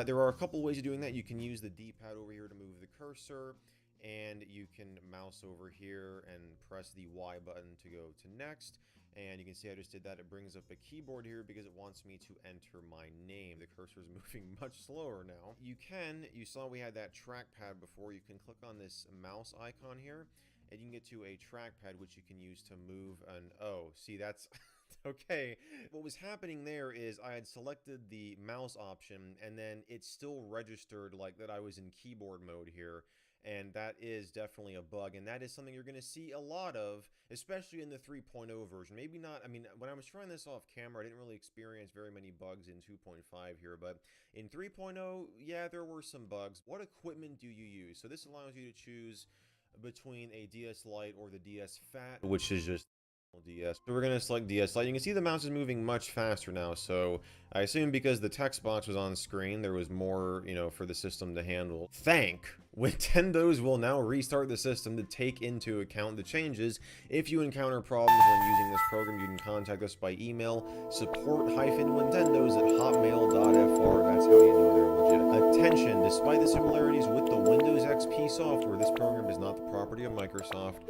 There are a couple ways of doing that. You can use the D-pad over here to move the cursor, and you can mouse over here and press the Y button to go to next. And you can see I just did that. It brings up a keyboard here because it wants me to enter my name. The cursor is moving much slower now. You saw we had that trackpad before. You can click on this mouse icon here, and you can get to a trackpad which you can use to move an O. See, that's okay. What was happening there is I had selected the mouse option and then it still registered like that I was in keyboard mode here. And that is definitely a bug, and that is something you're going to see a lot of, especially in the 3.0 version. Maybe not, I mean, when I was trying this off camera, I didn't really experience very many bugs in 2.5 here, but in 3.0, yeah, there were some bugs. What equipment do you use? So this allows you to choose between a DS Lite or the DS Fat, which is just DS. So we're going to select DS Lite. You can see the mouse is moving much faster now, so I assume because the text box was on screen, there was more, for the system to handle. Nintendo's will now restart the system to take into account the changes. If you encounter problems when using this program, you can contact us by email, support-wintendos@hotmail.fr. That's how you know they're legit. Attention, despite the similarities with the Windows XP software, this program is not the property of Microsoft.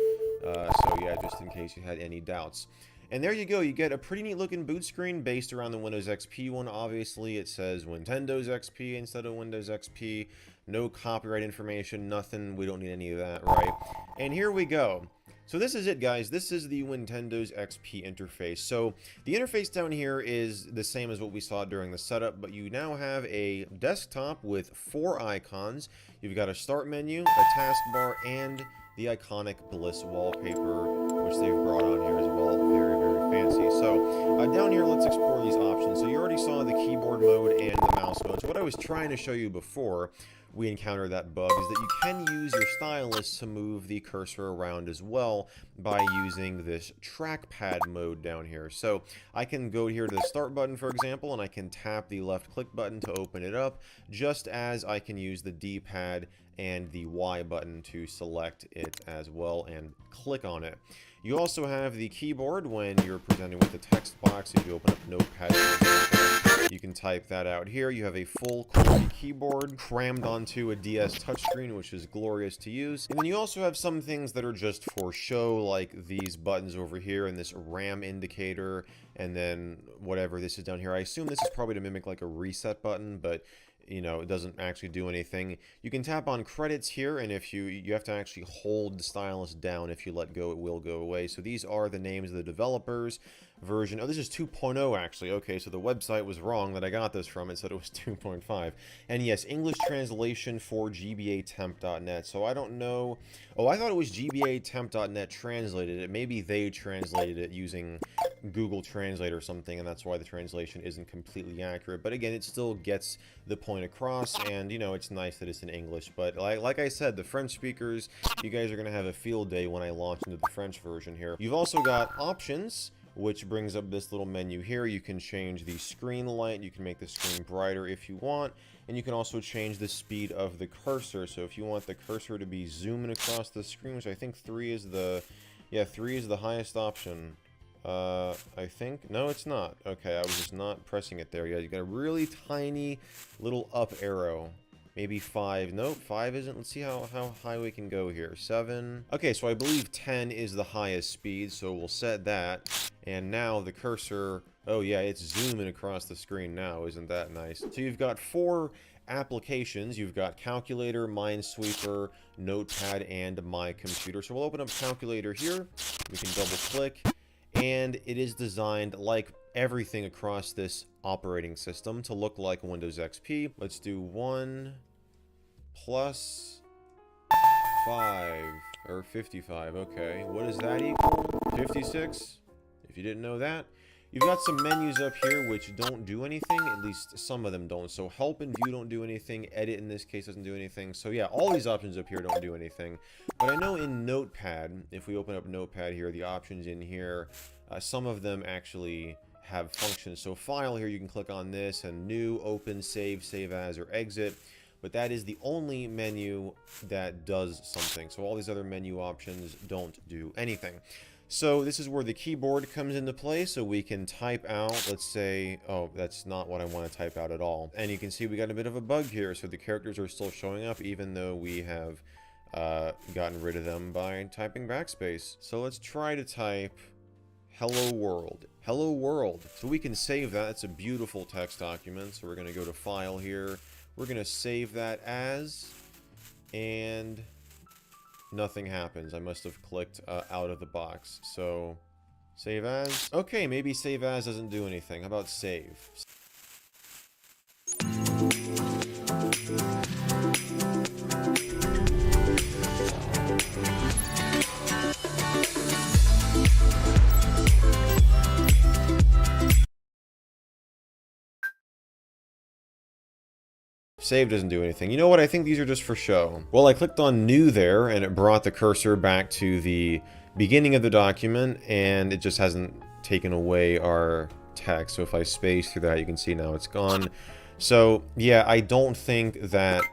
So yeah, just in case you had any doubts. And there you go, you get a pretty neat looking boot screen based around the Windows XP one. Obviously, it says Nintendo's XP instead of Windows XP. No copyright information, nothing. We don't need any of that, right? And here we go. So this is it, guys. This is the Nintendo's XP interface. So the interface down here is the same as what we saw during the setup, but you now have a desktop with 4 icons. You've got a start menu, a taskbar, and the iconic Bliss wallpaper, which they've brought on here as well. Very, very fancy. So down here, let's explore these options. So you already saw the keyboard mode and the mouse mode. So what I was trying to show you before we encountered that bug is that you can use your stylus to move the cursor around as well by using this trackpad mode down here. So I can go here to the start button, for example, and I can tap the left click button to open it up, just as I can use the D-pad and the Y button to select it as well and click on it. You also have the keyboard when you're presenting with the text box. If you open up Notepad, you can type that out here. You have a full QWERTY keyboard crammed onto a DS touchscreen, which is glorious to use. And then you also have some things that are just for show, like these buttons over here and this RAM indicator, and then whatever this is down here. I assume this is probably to mimic like a reset button, but it doesn't actually do anything. You can tap on credits here, and if you have to actually hold the stylus down. If you let go, it will go away. So these are the names of the developers. Version, oh, this is 2.0 actually. Okay, so the website was wrong that I got this from. It said it was 2.5. And yes, English translation for gbatemp.net. So I don't know. Oh, I thought it was gbatemp.net translated it. Maybe they translated it using Google Translate or something, and that's why the translation isn't completely accurate. But again, it still gets the point across, and it's nice that it's in English. But like I said, the French speakers, you guys are going to have a field day when I launch into the French version here. You've also got options, which brings up this little menu here. You can change the screen light, you can make the screen brighter if you want, and you can also change the speed of the cursor. So if you want the cursor to be zooming across the screen, which I think 3 is the highest option. I think. No, it's not. Okay, I was just not pressing it there. Yeah, you got a really tiny little up arrow. Maybe 5. Nope, 5 isn't. Let's see how high we can go here. 7. Okay, so I believe 10 is the highest speed, so we'll set that. And now the cursor Oh yeah, it's zooming across the screen now. Isn't that nice? So you've got 4 applications. You've got Calculator, Minesweeper, Notepad, and My Computer. So we'll open up Calculator here. We can double click. And it is designed, like everything across this operating system, to look like Windows XP. Let's do 1 plus 5, or 55. Okay, what does that equal? 56? If you didn't know that. You've got some menus up here which don't do anything, at least some of them don't. So help and view don't do anything, edit in this case doesn't do anything. So yeah, all these options up here don't do anything. But I know in Notepad, if we open up Notepad here, the options in here, some of them actually have functions. So file here, you can click on this and new, open, save, save as, or exit. But that is the only menu that does something. So all these other menu options don't do anything. So this is where the keyboard comes into play, so we can type out, let's say, oh, that's not what I want to type out at all. And you can see we got a bit of a bug here, so the characters are still showing up even though we have gotten rid of them by typing backspace. So let's try to type hello world. Hello world. So we can save that. It's a beautiful text document. So we're going to go to file here. We're going to save that as, and nothing happens. I must have clicked out of the box. So, save as. Okay, maybe save as doesn't do anything. How about save? Save doesn't do anything. You know what? I think these are just for show. Well, I clicked on new there, and it brought the cursor back to the beginning of the document, and it just hasn't taken away our text. So if I space through that, you can see now it's gone. So, yeah, I don't think that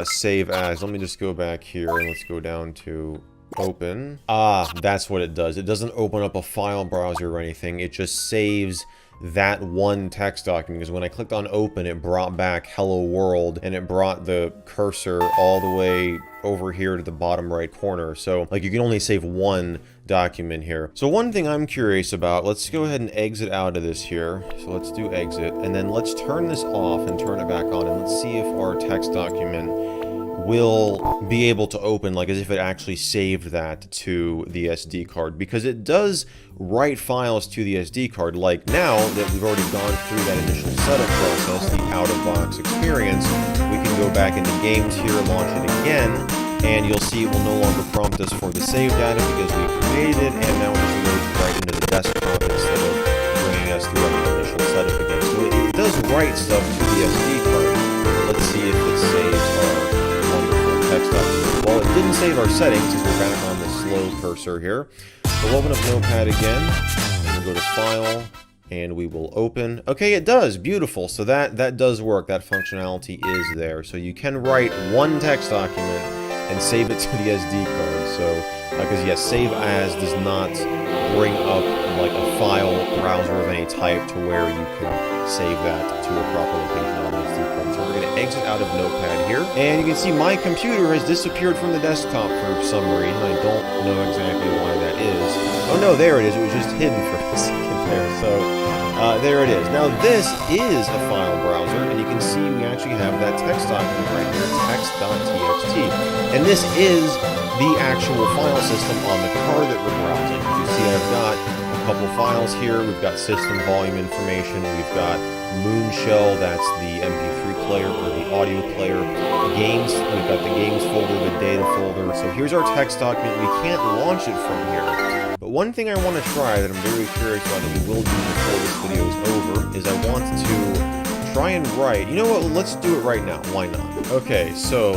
save as. Let me just go back here, and let's go down to open. Ah, that's what it does. It doesn't open up a file browser or anything. It just saves that one text document, because when I clicked on open, it brought back hello world, and it brought the cursor all the way over here to the bottom right corner. So like, you can only save one document here. So one thing I'm curious about, let's go ahead and exit out of this here. So let's do exit, and then let's turn this off and turn it back on, and let's see if our text document will be able to open, like as if it actually saved that to the SD card, because it does write files to the SD card. Like now that we've already gone through that initial setup process, the out-of-box experience, we can go back into games here, launch it again, and you'll see it will no longer prompt us for the save data because we created it, and now it just goes right into the desktop instead of bringing us through that initial setup again. So it does write stuff to the SD card. Let's see if it saves our text document. Well, it didn't save our settings because we're back on the slow cursor here. So we'll open up Notepad again, and we'll go to File, and we will open. Okay, it does. Beautiful. So that does work. That functionality is there. So you can write one text document and save it to the SD card. So, because yes, save as does not bring up like a file browser of any type to where you can save that to a proper location on the SD card. So we're going to exit out of Notepad here, and you can see my computer has disappeared from the desktop for some reason. I don't know exactly why that is. Oh no, there it is. It was just hidden for a second there. So there it is. Now this is a file browser, and you can see we actually have that text document right here, text.txt. And this is the actual file system on the card that we're browsing. As you see, I've got a couple files here. We've got system volume information. We've got Moonshell, that's the MP3 player or the audio player. Games, we've got the games folder, the data folder. So here's our text document. We can't launch it from here. But one thing I want to try that I'm very curious about that we will do before this video is over is I want to try and write. You know what? Let's do it right now. Why not? Okay, so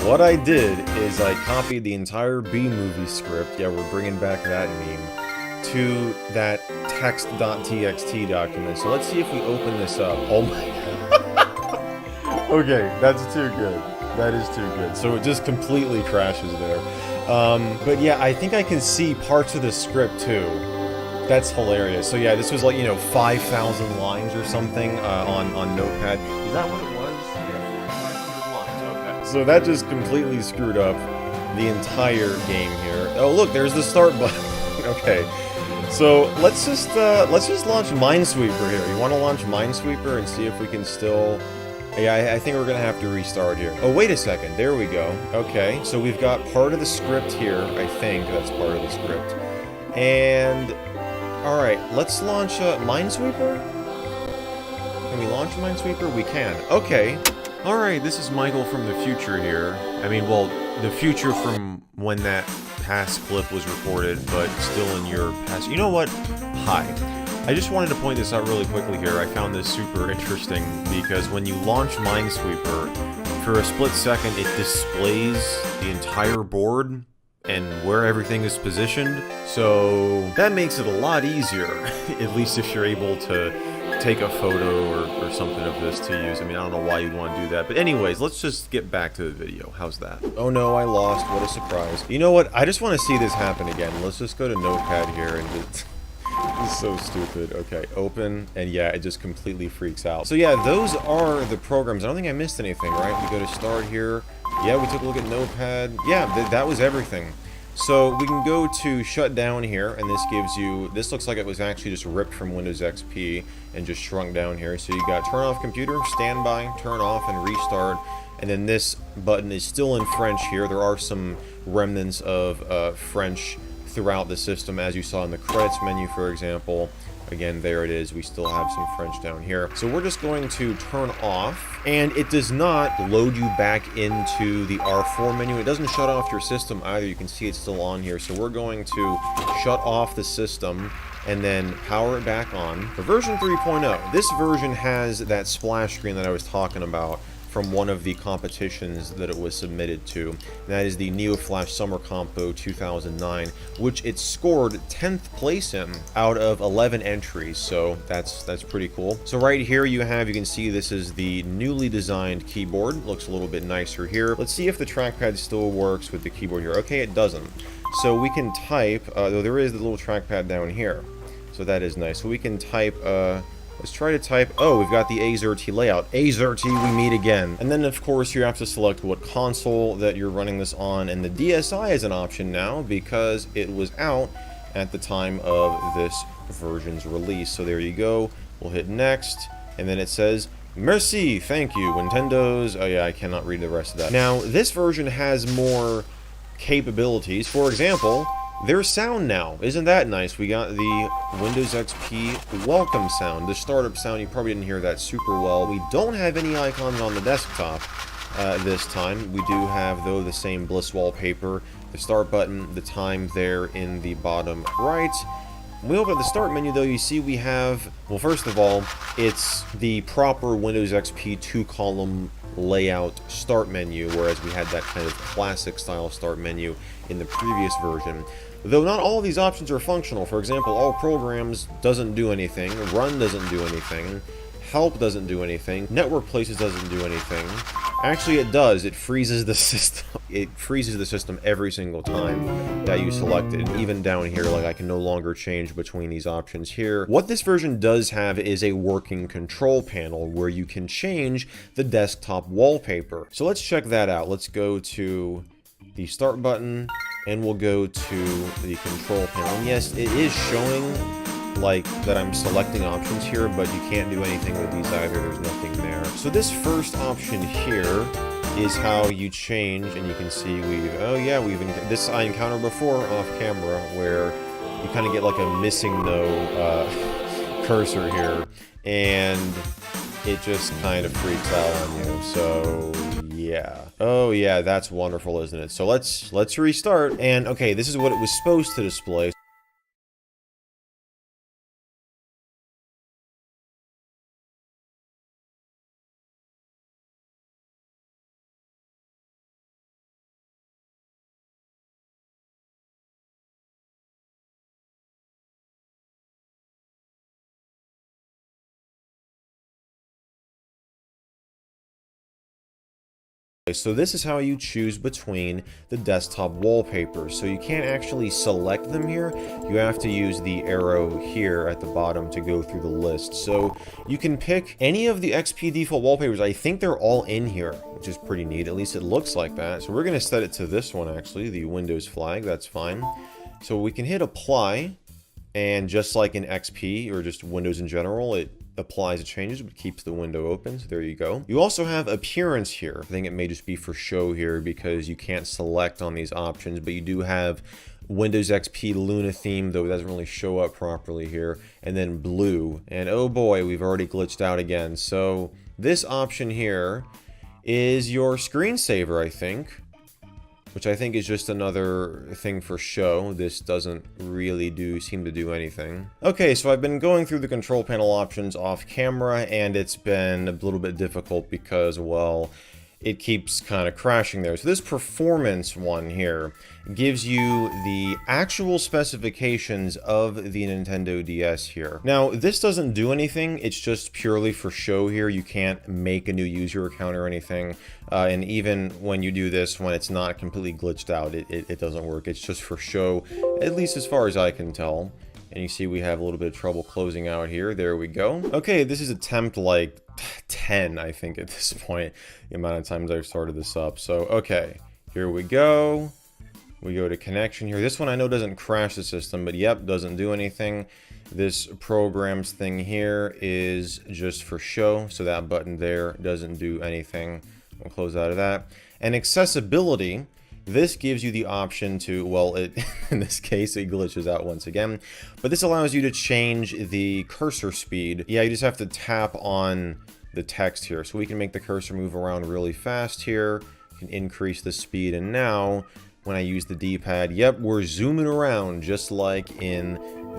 what I did is I copied the entire B-movie script. Yeah, we're bringing back that meme to that text.txt document. So let's see if we open this up. Oh my god. Okay, that's too good. That is too good. So it just completely crashes there. But yeah, I think I can see parts of the script too. That's hilarious. So yeah, this was like, 5,000 lines or something on Notepad. Is that what it was? Yeah, 500 lines. Okay. So that just completely screwed up the entire game here. Oh look, there's the start button. Okay. So let's just launch Minesweeper here. You want to launch Minesweeper and see if we can still... Yeah, I think we're gonna have to restart here. Oh, wait a second. There we go. Okay, so we've got part of the script here. I think that's part of the script. And... Alright, let's launch Minesweeper? Can we launch Minesweeper? We can. Okay. Alright, this is Michael from the future here. I mean, well, the future from when that past clip was recorded, but still in your past... You know what? Hi. I just wanted to point this out really quickly here. I found this super interesting because when you launch Minesweeper, for a split second it displays the entire board and where everything is positioned. So that makes it a lot easier, at least if you're able to take a photo or something of this to use. I mean, I don't know why you'd want to do that. But anyways, let's just get back to the video. How's that? Oh no, I lost. What a surprise. You know what? I just want to see this happen again. Let's just go to Notepad here and just... This is so stupid. Okay, open, and yeah, it just completely freaks out. So yeah, those are the programs. I don't think I missed anything, right? We go to start here. Yeah, we took a look at Notepad. Yeah, that was everything. So we can go to shut down here, and this gives you, this looks like it was actually just ripped from Windows XP and just shrunk down here. So you got turn off computer, standby, turn off, and restart. And then this button is still in French here. There are some remnants of French throughout the system, as you saw in the credits menu, for example. Again, there it is. We still have some French down here. So we're just going to turn off, and it does not load you back into the R4 menu. It doesn't shut off your system either. You can see it's still on here. So we're going to shut off the system and then power it back on. For version 3.0, this version has that splash screen that I was talking about from one of the competitions that it was submitted to. And that is the NeoFlash Summer Compo 2009, which it scored 10th place in out of 11 entries, so that's pretty cool. So right here you can see this is the newly designed keyboard. Looks a little bit nicer here. Let's see if the trackpad still works with the keyboard here. Okay, it doesn't. So we can type, though there is the little trackpad down here. So that is nice. So we can type, let's try to type, oh, we've got the AZERTY layout. AZERTY, we meet again. And then, of course, you have to select what console that you're running this on, and the DSi is an option now because it was out at the time of this version's release. So there you go. We'll hit next, and then it says, merci, thank you, Nintendo's... Oh yeah, I cannot read the rest of that. Now, this version has more capabilities. For example, there's sound now. Isn't that nice? We got the Windows XP welcome sound. The startup sound, you probably didn't hear that super well. We don't have any icons on the desktop this time. We do have, though, the same Bliss wallpaper, the start button, the time there in the bottom right. When we open up the start menu, though, you see we have, well, first of all, it's the proper Windows XP 2-column layout start menu, whereas we had that kind of classic style start menu in the previous version. Though not all of these options are functional. For example, all programs doesn't do anything, run doesn't do anything, help doesn't do anything, network places doesn't do anything. Actually, it does. It freezes the system. It freezes the system every single time that you select it. And even down here, like, I can no longer change between these options here. What this version does have is a working control panel where you can change the desktop wallpaper. So let's check that out. Let's go to the start button, and we'll go to the control panel. And yes, it is showing like that I'm selecting options here, but you can't do anything with these either. There's nothing there. So this first option here is how you change, and you can see this I encountered before off camera, where you kind of get like a missing no cursor here, and it just kind of freaks out on you. So yeah. Oh yeah, that's wonderful, isn't it? So let's restart. And okay, this is what it was supposed to display. So this is how you choose between the desktop wallpapers. So you can't actually select them here. You have to use the arrow here at the bottom to go through the list. So you can pick any of the XP default wallpapers. I think they're all in here, which is pretty neat. At least it looks like that. So we're going to set it to this one, actually, the Windows flag. That's fine. So we can hit apply. And just like in XP or just Windows in general, it applies the changes but keeps the window open. So there you go. You also have appearance here. I think it may just be for show here because you can't select on these options, but you do have Windows XP Luna theme, though it doesn't really show up properly here, and then blue. And oh boy, we've already glitched out again. So this option here is your screensaver, I think, which I think is just another thing for show. This doesn't really seem to do anything. Okay, so I've been going through the control panel options off camera, and it's been a little bit difficult because, well, it keeps kind of crashing there. So this performance one here gives you the actual specifications of the Nintendo DS here. Now, this doesn't do anything. It's just purely for show here. You can't make a new user account or anything. And even when you do this, when it's not completely glitched out, it doesn't work. It's just for show, at least as far as I can tell. And you see we have a little bit of trouble closing out here. There we go. Okay, this is attempt like 10, I think, at this point, the amount of times I've started this up. So, okay, here we go. We go to connection here. This one I know doesn't crash the system, but yep, doesn't do anything. This programs thing here is just for show, so that button there doesn't do anything. We'll close out of that. And accessibility, this gives you the option to, well, in this case, it glitches out once again, but this allows you to change the cursor speed. Yeah, you just have to tap on the text here. So we can make the cursor move around really fast here, can increase the speed, and now, when I use the D-pad, yep, we're zooming around just like in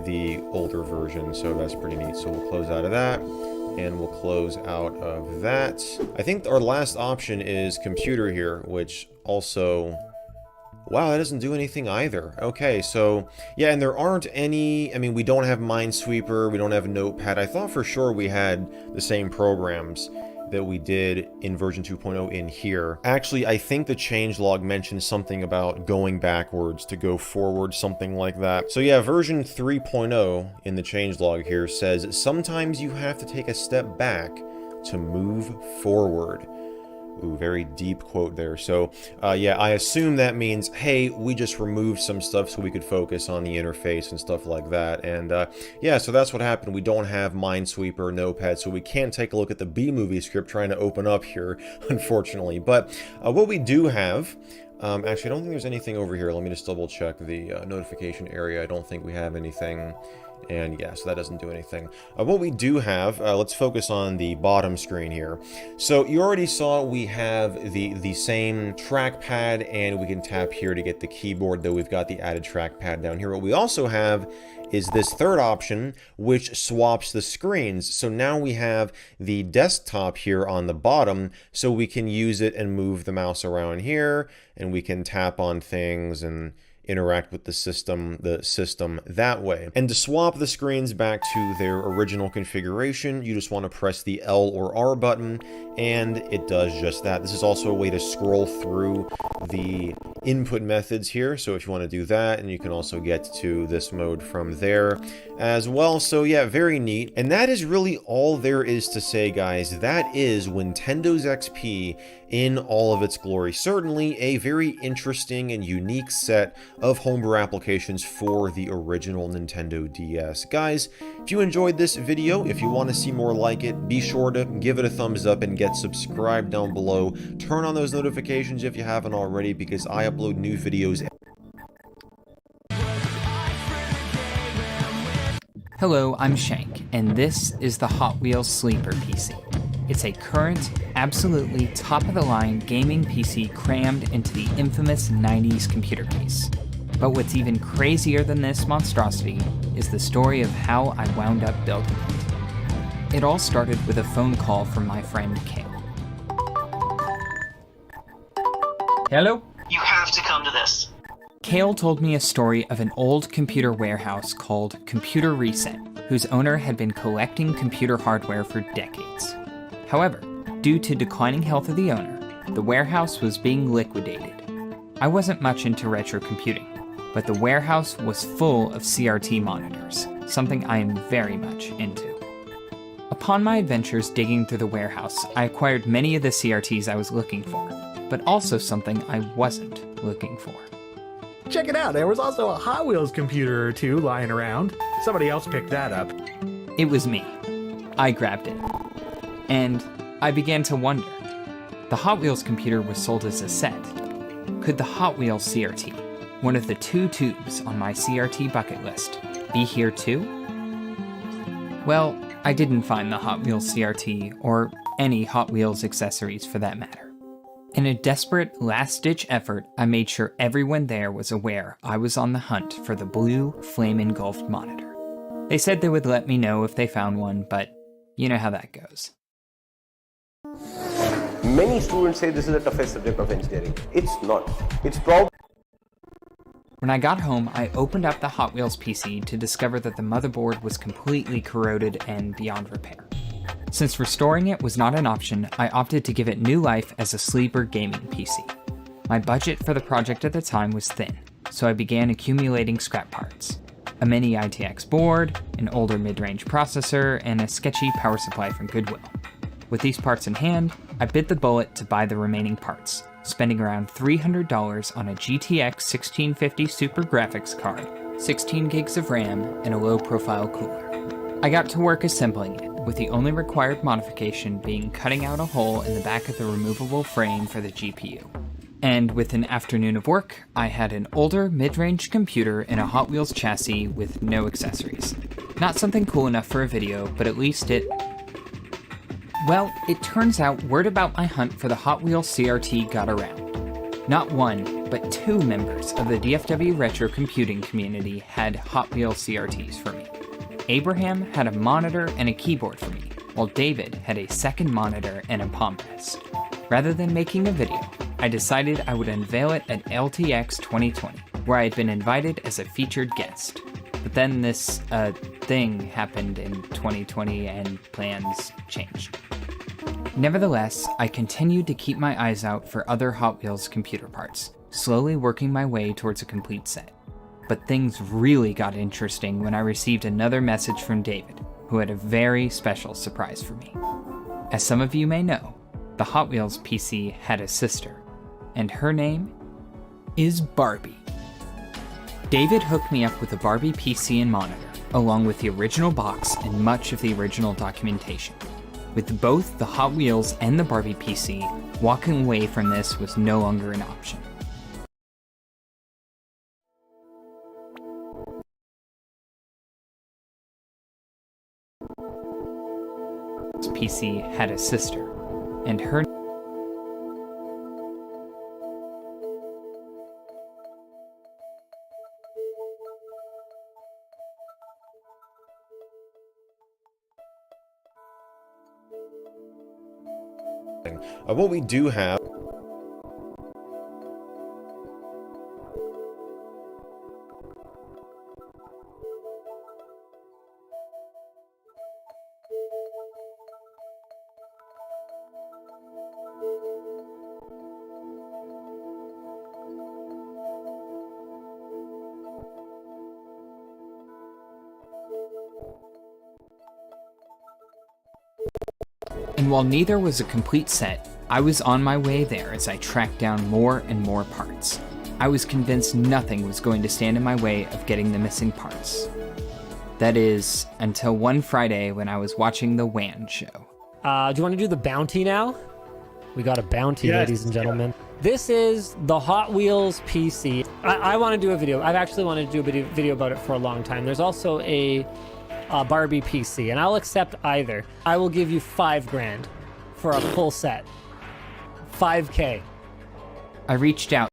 the older version, so that's pretty neat. So we'll close out of that, and we'll close out of that. I think our last option is computer here, which also... wow, that doesn't do anything either. Okay, so, yeah, and there aren't any... I mean, we don't have Minesweeper, we don't have Notepad. I thought for sure we had the same programs that we did in version 2.0 in here. Actually, I think the changelog mentions something about going backwards to go forward, something like that. So yeah, version 3.0 in the changelog here says, sometimes you have to take a step back to move forward. Ooh, very deep quote there. So, yeah, I assume that means, hey, we just removed some stuff so we could focus on the interface and stuff like that. And, yeah, so that's what happened. We don't have Minesweeper, Notepad, so we can't take a look at the B-movie script trying to open up here, unfortunately. But what we do have... actually, I don't think there's anything over here. Let me just double check the notification area. I don't think we have anything. And yeah, so that doesn't do anything. What we do have, let's focus on the bottom screen here. So you already saw we have the same trackpad, and we can tap here to get the keyboard, though we've got the added trackpad down here. What we also have is this third option, which swaps the screens. So now we have the desktop here on the bottom, so we can use it and move the mouse around here, and we can tap on things and interact with the system that way. And to swap the screens back to their original configuration, you just want to press the L or R button, and it does just that. This is also a way to scroll through the input methods here, so if you want to do that, and you can also get to this mode from there as well. So yeah, very neat. And that is really all there is to say, guys. That is Nintendo's XP in all of its glory. Certainly a very interesting and unique set of homebrew applications for the original Nintendo DS. Guys, if you enjoyed this video, if you want to see more like it, be sure to give it a thumbs up and get subscribed down below. Turn on those notifications if you haven't already, because I upload new videos. Hello, I'm Shank, and this is the Hot Wheels Sleeper PC. It's a current, absolutely top-of-the-line gaming PC crammed into the infamous 90s computer case. But what's even crazier than this monstrosity is the story of how I wound up building it. It all started with a phone call from my friend Kale. Hello? You have to come to this. Kale told me a story of an old computer warehouse called Computer Reset, whose owner had been collecting computer hardware for decades. However, due to declining health of the owner, the warehouse was being liquidated. I wasn't much into retro computing, but the warehouse was full of CRT monitors, something I am very much into. Upon my adventures digging through the warehouse, I acquired many of the CRTs I was looking for, but also something I wasn't looking for. Check it out, there was also a Hot Wheels computer or two lying around. Somebody else picked that up. It was me. I grabbed it. And I began to wonder. The Hot Wheels computer was sold as a set. Could the Hot Wheels CRT, one of the 2 tubes on my CRT bucket list, be here too? Well, I didn't find the Hot Wheels CRT, or any Hot Wheels accessories for that matter. In a desperate, last-ditch effort, I made sure everyone there was aware I was on the hunt for the blue, flame-engulfed monitor. They said they would let me know if they found one, but you know how that goes. Many students say this is the toughest subject of engineering. It's not. It's probably... When I got home, I opened up the Hot Wheels PC to discover that the motherboard was completely corroded and beyond repair. Since restoring it was not an option, I opted to give it new life as a sleeper gaming PC. My budget for the project at the time was thin, so I began accumulating scrap parts. A mini ITX board, an older mid-range processor, and a sketchy power supply from Goodwill. With these parts in hand, I bit the bullet to buy the remaining parts, spending around $300 on a GTX 1650 Super graphics card, 16 gigs of RAM, and a low-profile cooler. I got to work assembling it, with the only required modification being cutting out a hole in the back of the removable frame for the GPU. And with an afternoon of work, I had an older mid-range computer in a Hot Wheels chassis with no accessories. Not something cool enough for a video, but at least it... Well, it turns out word about my hunt for the Hot Wheels CRT got around. Not one, but 2 members of the DFW retro computing community had Hot Wheels CRTs for me. Abraham had a monitor and a keyboard for me, while David had a second monitor and a palm rest. Rather than making a video, I decided I would unveil it at LTX 2020, where I had been invited as a featured guest. But then this, thing happened in 2020 and plans changed. Nevertheless, I continued to keep my eyes out for other Hot Wheels computer parts, slowly working my way towards a complete set. But things really got interesting when I received another message from David, who had a very special surprise for me. As some of you may know, the Hot Wheels PC had a sister, and her name is Barbie. David hooked me up with a Barbie PC and monitor, along with the original box and much of the original documentation. With both the Hot Wheels and the Barbie PC, walking away from this was no longer an option. PC had a sister, and her what we do have And while neither was a complete set, I was on my way there as I tracked down more and more parts. I was convinced nothing was going to stand in my way of getting the missing parts. That is, until one Friday when I was watching the WAN show. Do you want to do the bounty now? We got a bounty, Yes, ladies and gentlemen. This is the Hot Wheels PC. I want to do a video. I've actually wanted to do a video about it for a long time. There's also a Barbie PC, and I'll accept either. I will give you $5,000 for a full set. $5K. I reached out